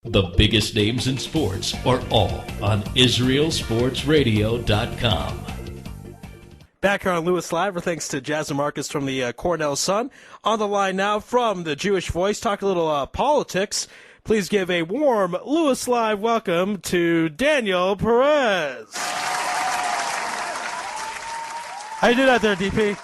The biggest names in sports are all on IsraelSportsRadio.com. Back here on Lewis Live, thanks to Jazz and Marcus from the Cornell Sun. On the line now from the Jewish Voice, talk a little politics. Please give a warm Lewis Live welcome to Daniel Perez. How you doing out there, DP?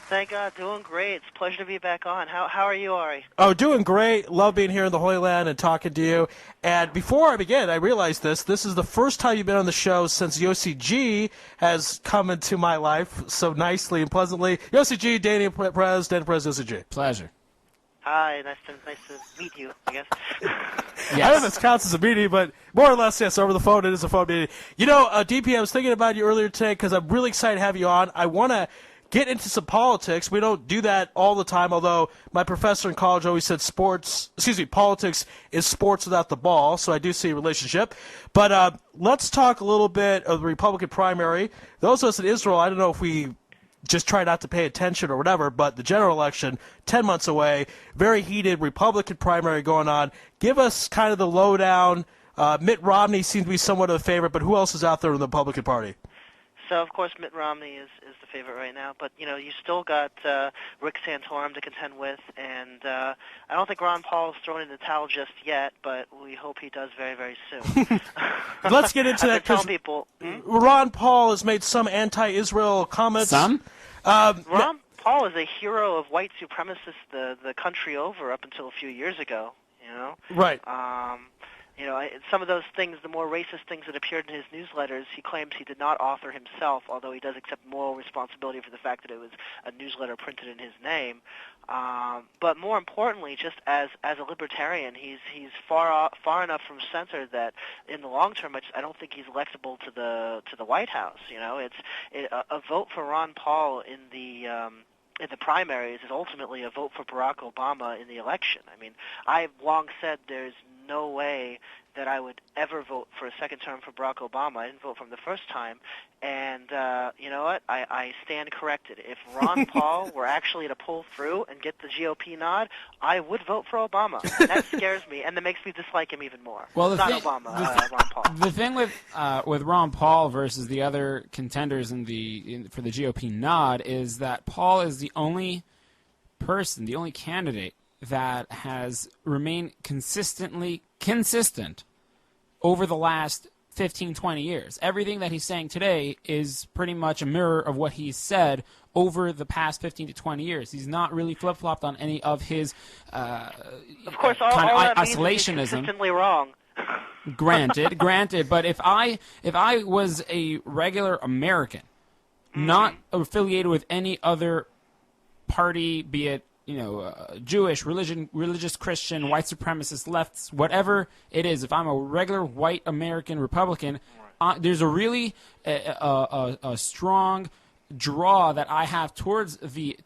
Thank God, doing great. It's a pleasure to be back on. How are you, Ari? Oh, doing great. Love being here in the Holy Land and talking to you. And before I begin, I realized this is the first time you've been on the show since Yossi G has come into my life so nicely and pleasantly. Yossi G, Daniel Perez, Yossi G. Pleasure. Hi, nice to meet you, I guess. Yes. I don't know if this counts as a meeting, but more or less, yes, over the phone, it is a phone meeting. You know, DP, I was thinking about you earlier today because I'm really excited to have you on. I want to get into some politics. We don't do that all the time, although my professor in college always said politics is sports without the ball, so I do see a relationship. But let's talk a little bit of the Republican primary. Those of us in Israel, I don't know if we just try not to pay attention or whatever, but the general election, 10 months away, very heated Republican primary going on. Give us kind of the lowdown. Mitt Romney seems to be somewhat of a favorite, but who else is out there in the Republican Party? So, of course, Mitt Romney is the favorite right now, but, you still got Rick Santorum to contend with, and I don't think Ron Paul is throwing in the towel just yet, but we hope he does very, very soon. Let's get into that, because Ron Paul has made some anti-Israel comments. Some? Ron Paul is a hero of white supremacists the country over up until a few years ago, Right. Some of those things, the more racist things that appeared in his newsletters, he claims he did not author himself, although he does accept moral responsibility for the fact that it was a newsletter printed in his name. But more importantly, just as a libertarian, he's far enough from center that in the long term, I don't think he's electable to the White House. A vote for Ron Paul in the primaries is ultimately a vote for Barack Obama in the election. I mean, I've long said there's no way that I would ever vote for a second term for Barack Obama. I didn't vote for him the first time, and you know what? I stand corrected. If Ron Paul were actually to pull through and get the GOP nod, I would vote for Obama. And that scares me, and that makes me dislike him even more. Well, Ron Paul. The thing with Ron Paul versus the other contenders for the GOP nod is that Paul is the only person, the only candidate that has remained consistent over the last 15, 20 years. Everything that he's saying today is pretty much a mirror of what he's said over the past 15 to 20 years. He's not really flip-flopped on any of his of course, all kind all of that isolationism. Means he's consistently wrong. Granted, but if I was a regular American, not affiliated with any other party, be it Jewish, religious Christian, white supremacist, lefts, whatever it is, if I'm a regular white American Republican, there's a really a strong draw that I have towards the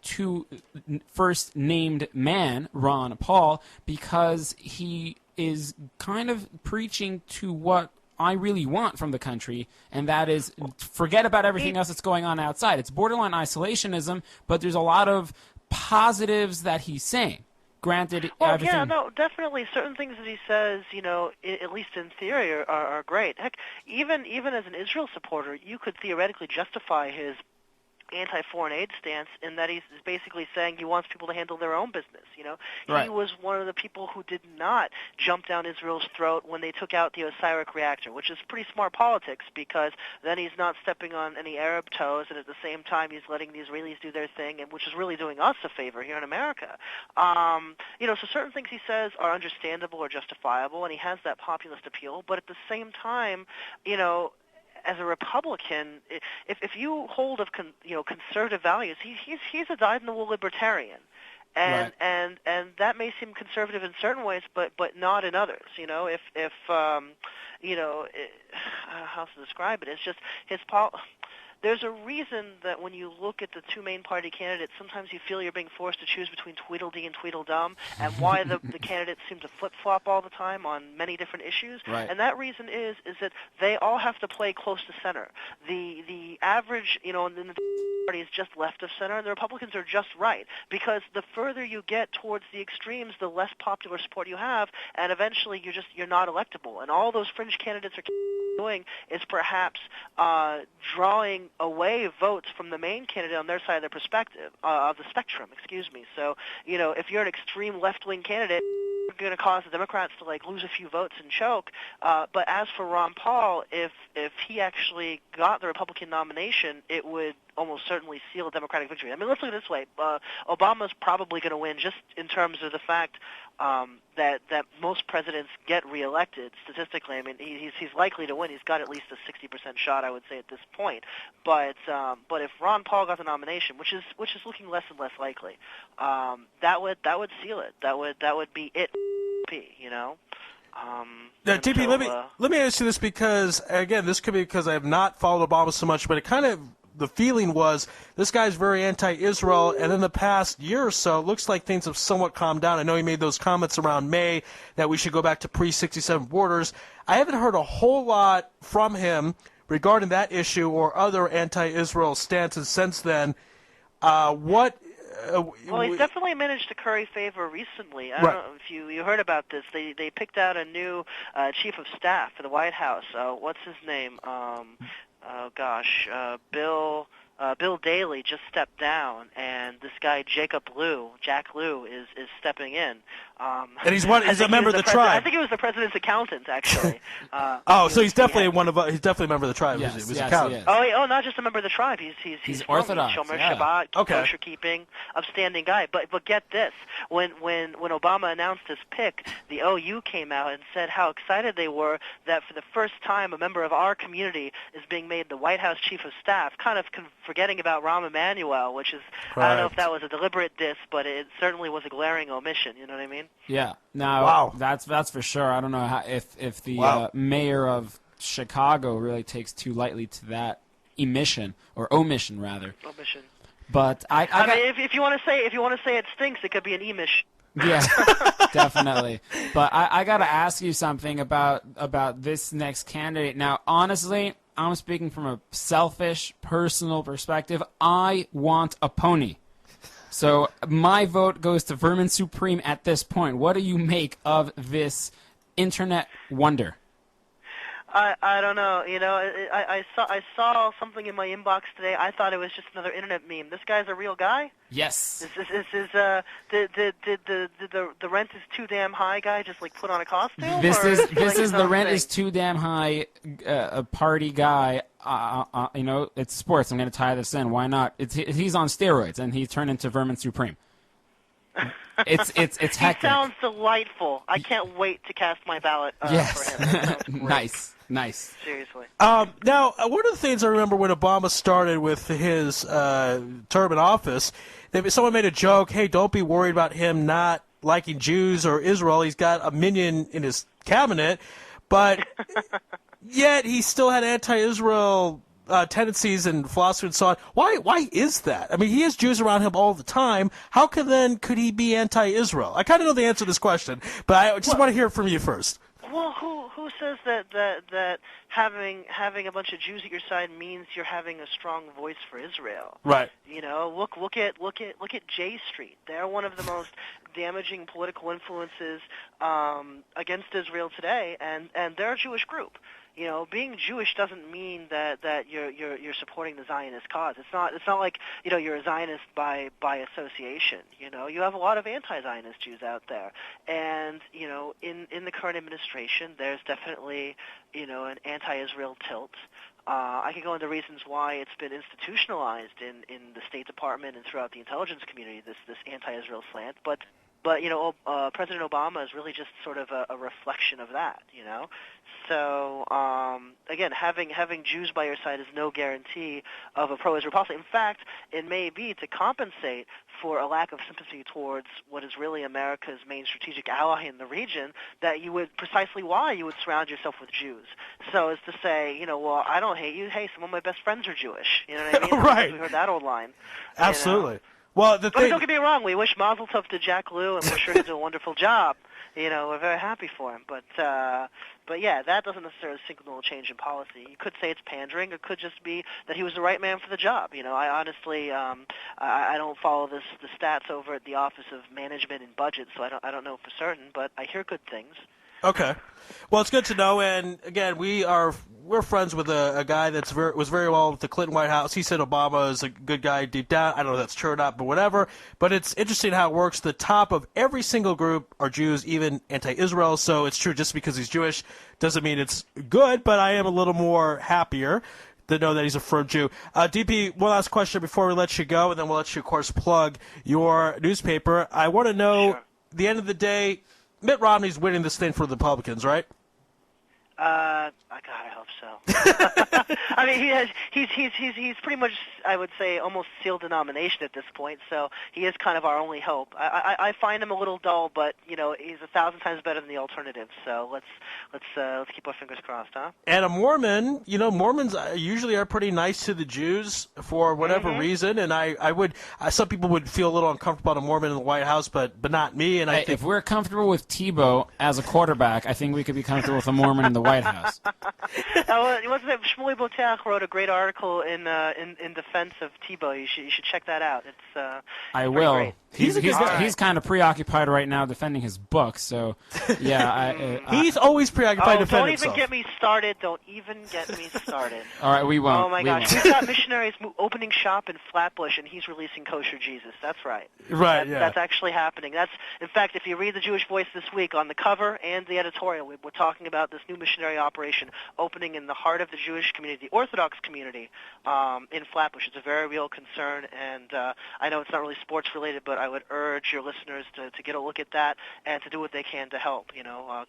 first named man, Ron Paul, because he is kind of preaching to what I really want from the country, and that is forget about everything else that's going on outside. It's borderline isolationism, but there's a lot of positives that he's saying. Granted, definitely. Certain things that he says, at least in theory, are great. Heck, even as an Israel supporter, you could theoretically justify his anti-foreign aid stance in that he's basically saying he wants people to handle their own business. Right. He was one of the people who did not jump down Israel's throat when they took out the Osiris reactor, which is pretty smart politics because then he's not stepping on any Arab toes, and at the same time he's letting the Israelis do their thing, and which is really doing us a favor here in America. So certain things he says are understandable or justifiable, and he has that populist appeal, but at the same time, as a Republican, if you hold of conservative values, he's a dyed-in-the-wool libertarian, and that may seem conservative in certain ways, but not in others. How to describe it? It's just there's a reason that when you look at the two main party candidates, sometimes you feel you're being forced to choose between Tweedledee and Tweedledum, and why the candidates seem to flip-flop all the time on many different issues. Right. And that reason is that they all have to play close to center. The average, in the Party is just left of center, and the Republicans are just right. Because the further you get towards the extremes, the less popular support you have, and eventually you're not electable. And all those fringe candidates are doing is perhaps drawing away votes from the main candidate on their side of the perspective of the spectrum. So if you're an extreme left-wing candidate, you're going to cause the Democrats to lose a few votes and choke. But as for Ron Paul, if he actually got the Republican nomination, it would almost certainly seal a Democratic victory. I mean, let's look at it this way. Obama's probably going to win just in terms of the fact that most presidents get reelected statistically. I mean, he's likely to win. He's got at least a 60% shot, I would say, at this point. But if Ron Paul got the nomination, which is looking less and less likely, that would seal it. That would be it. Now, TP, let me ask you this, because again, this could be because I have not followed Obama so much, but it kind of, the feeling was this guy's very anti-Israel, and in the past year or so, it looks like things have somewhat calmed down. I know he made those comments around May that we should go back to pre-67 borders. I haven't heard a whole lot from him regarding that issue or other anti-Israel stances since then. Well, he's definitely managed to curry favor recently. I don't know if you heard about this. They picked out a new chief of staff for the White House. What's his name? Bill Daley just stepped down, and this guy Jack Lew is stepping in. And he's a member of the tribe. I think he was the president's accountant, actually. So he's definitely he's definitely a member of the tribe. Yes, he's accountant. Oh, not just a member of the tribe. He's Orthodox. Shomer Shabbat, kosher keeping, upstanding guy. But get this: when Obama announced his pick, the OU came out and said how excited they were that for the first time a member of our community is being made the White House chief of staff. Kind of forgetting about Rahm Emanuel, which is I don't know if that was a deliberate diss, but it certainly was a glaring omission. You know what I mean? Yeah. Now, that's for sure. I don't know if the mayor of Chicago really takes too lightly to that omission. But I mean, if you want to say it stinks, it could be an emission. Yeah, definitely. But I got to ask you something about this next candidate. Now, honestly, I'm speaking from a selfish, personal perspective. I want a pony. So my vote goes to Vermin Supreme at this point. What do you make of this internet wonder? I don't know. I saw something in my inbox today. I thought it was just another internet meme. This guy's a real guy? Yes. Is the rent is too damn high guy just put on a costume? This is the rent is too damn high a party guy. It's sports. I'm going to tie this in. Why not? He's on steroids and he turned into Vermin Supreme. It's hectic. He sounds delightful. I can't wait to cast my ballot for him. Nice. Seriously. Now, one of the things I remember when Obama started with his term in office, someone made a joke, hey, don't be worried about him not liking Jews or Israel. He's got a minion in his cabinet. But yet he still had anti-Israel tendencies and philosophy and so on. Why is that? I mean, he has Jews around him all the time. How could he be anti-Israel? I kind of know the answer to this question, but I just want to hear it from you first. Well, who says that having a bunch of Jews at your side means you're having a strong voice for Israel? Right. Look at J Street. They're one of the most damaging political influences against Israel today, and they're a Jewish group. Being Jewish doesn't mean that you're supporting the Zionist cause. It's not like you're a Zionist by association. You have a lot of anti-Zionist Jews out there, and in the current administration, there's definitely an anti-Israel tilt. I could go into reasons why it's been institutionalized in the State Department and throughout the intelligence community. This anti-Israel slant, but President Obama is really just sort of a reflection of that, So, again, having Jews by your side is no guarantee of a pro-Israel policy. In fact, it may be to compensate for a lack of sympathy towards what is really America's main strategic ally in the region, that precisely why you would surround yourself with Jews. So as to say, well, I don't hate you. Hey, some of my best friends are Jewish. You know what I mean? Right. We heard that old line. Absolutely. Well, but don't get me wrong. We wish Mazel Tov to Jack Lew, and we're sure he'll do a wonderful job. we're very happy for him. But yeah, that doesn't necessarily signal a change in policy. You could say it's pandering. It could just be that he was the right man for the job. I honestly, I don't follow the stats over at the Office of Management and Budget, so I don't know for certain. But I hear good things. Okay. Well, it's good to know. And again, we're friends with a guy was very well with the Clinton White House. He said Obama is a good guy deep down. I don't know if that's true or not, but whatever. But it's interesting how it works. The top of every single group are Jews, even anti-Israel. So it's true. Just because he's Jewish doesn't mean it's good. But I am a little more happier to know that he's a firm Jew. DP, one last question before we let you go, and then we'll let you, of course, plug your newspaper. I want to know, at the end of the day, Mitt Romney's winning this thing for the Republicans, right? God, I hope so. I mean, he's pretty much, I would say, almost sealed the nomination at this point. So he is kind of our only hope. I find him a little dull, but he's 1,000 times better than the alternative. So let's keep our fingers crossed, huh? And a Mormon, Mormons usually are pretty nice to the Jews for whatever reason, and some people would feel a little uncomfortable about a Mormon in the White House, but not me. And I think if we're comfortable with Tebow as a quarterback, I think we could be comfortable with a Mormon in the White House. Wasn't it Shmuly Boteach wrote a great article in defense of Tebow? You should check that out. It's I will. Great. He's kind of preoccupied right now defending his book, so yeah. He's always preoccupied defending himself. Don't even get me started. Don't even get me started. All right, we won't. Oh my gosh, we've got missionaries opening shop in Flatbush, and he's releasing kosher Jesus. That's right. Right. That's actually happening. In fact, if you read the Jewish Voice this week on the cover and the editorial, we're talking about this new missionary operation opening in the heart of the Jewish community, the Orthodox community, in Flatbush. It's a very real concern, and I know it's not really sports related, but I would urge your listeners to get a look at that and to do what they can to help.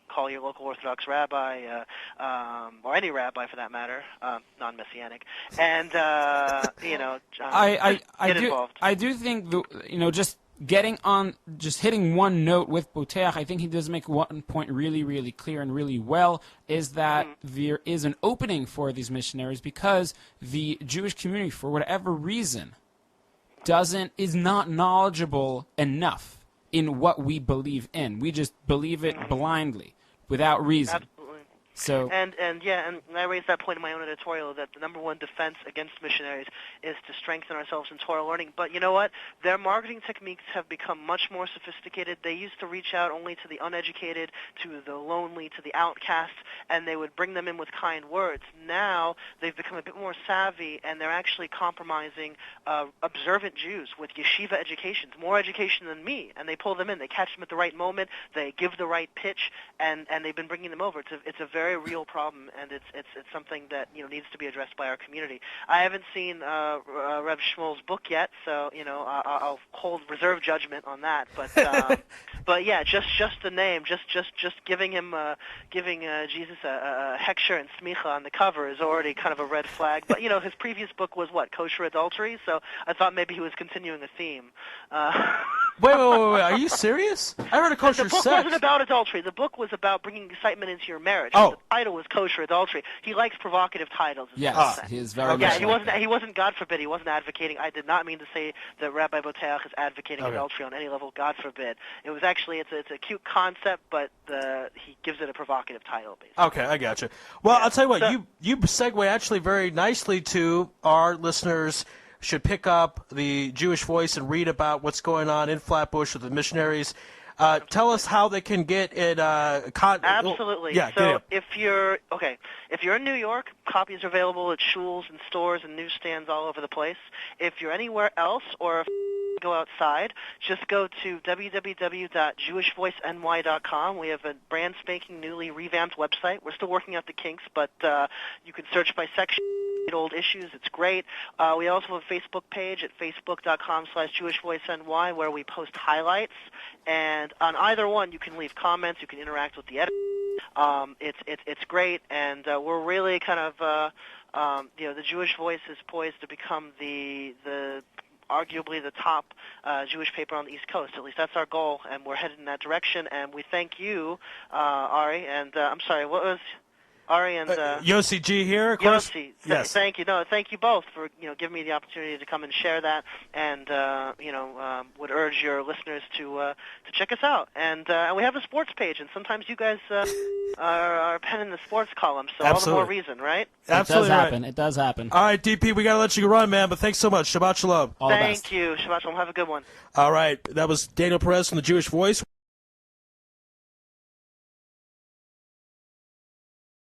Call your local Orthodox rabbi, or any rabbi for that matter, non-messianic, and get involved. I do think just hitting one note with Boteach, I think he does make one point really, really clear and really well, is that there is an opening for these missionaries because the Jewish community, for whatever reason, is not knowledgeable enough in what we believe in. We just believe it blindly, without reason. Absolutely. So and I raised that point in my own editorial that the number one defense against missionaries is to strengthen ourselves in Torah learning. But you know what? Their marketing techniques have become much more sophisticated. They used to reach out only to the uneducated, to the lonely, to the outcast, and they would bring them in with kind words. Now they've become a bit more savvy, and they're actually compromising observant Jews with yeshiva educations, more education than me, and they pull them in. They catch them at the right moment. They give the right pitch, and they've been bringing them over. It's a very real problem, and it's something that needs to be addressed by our community. I haven't seen Rev Shmuel's book yet, so I'll hold reserve judgment on that. But yeah, just the name, just giving Jesus a hechsher and smicha on the cover is already kind of a red flag. But his previous book was what, kosher adultery? So I thought maybe he was continuing a theme. Wait, are you serious? I heard a kosher sex. The book wasn't about adultery. The book was about bringing excitement into your marriage. Oh. The title was kosher adultery. He likes provocative titles. Yes, he is very. Yeah, he wasn't. God forbid, he wasn't advocating. I did not mean to say that Rabbi Boteach is advocating adultery on any level. God forbid. It was actually it's a cute concept, but he gives it a provocative title, basically. Okay, I got you. Well, I'll tell you what. You segue actually very nicely to our listeners. Should pick up the Jewish Voice and read about what's going on in Flatbush with the missionaries. Tell us how they can get it. Absolutely. Yeah. So if you're in New York, copies are available at shuls and stores and newsstands all over the place. If you're anywhere else, or if you go outside, just go to www.jewishvoiceny.com. We have a brand spanking newly revamped website. We're still working out the kinks, but you can search by section. Old issues. It's great. We also have a Facebook page at facebook.com/JewishVoiceNY where we post highlights. And on either one, you can leave comments. You can interact with the editor. It's great, and we're really kind of the Jewish Voice is poised to become the arguably the top Jewish paper on the East Coast. At least that's our goal, and we're headed in that direction. And we thank you, Ari. And I'm sorry, what was? Ari and Yossi G here, of course. Yossi, Yes. thank you. No, thank you both for giving me the opportunity to come and share that, and would urge your listeners to check us out. And we have a sports page, and sometimes you guys are penning the sports column, so Absolutely. all the more reason, right? Absolutely It does right. happen. It does happen. All right, DP, we got to let you run, man, but thanks so much. Shabbat shalom. All the best. Thank you. Shabbat shalom. Have a good one. All right, that was Daniel Perez from the Jewish Voice.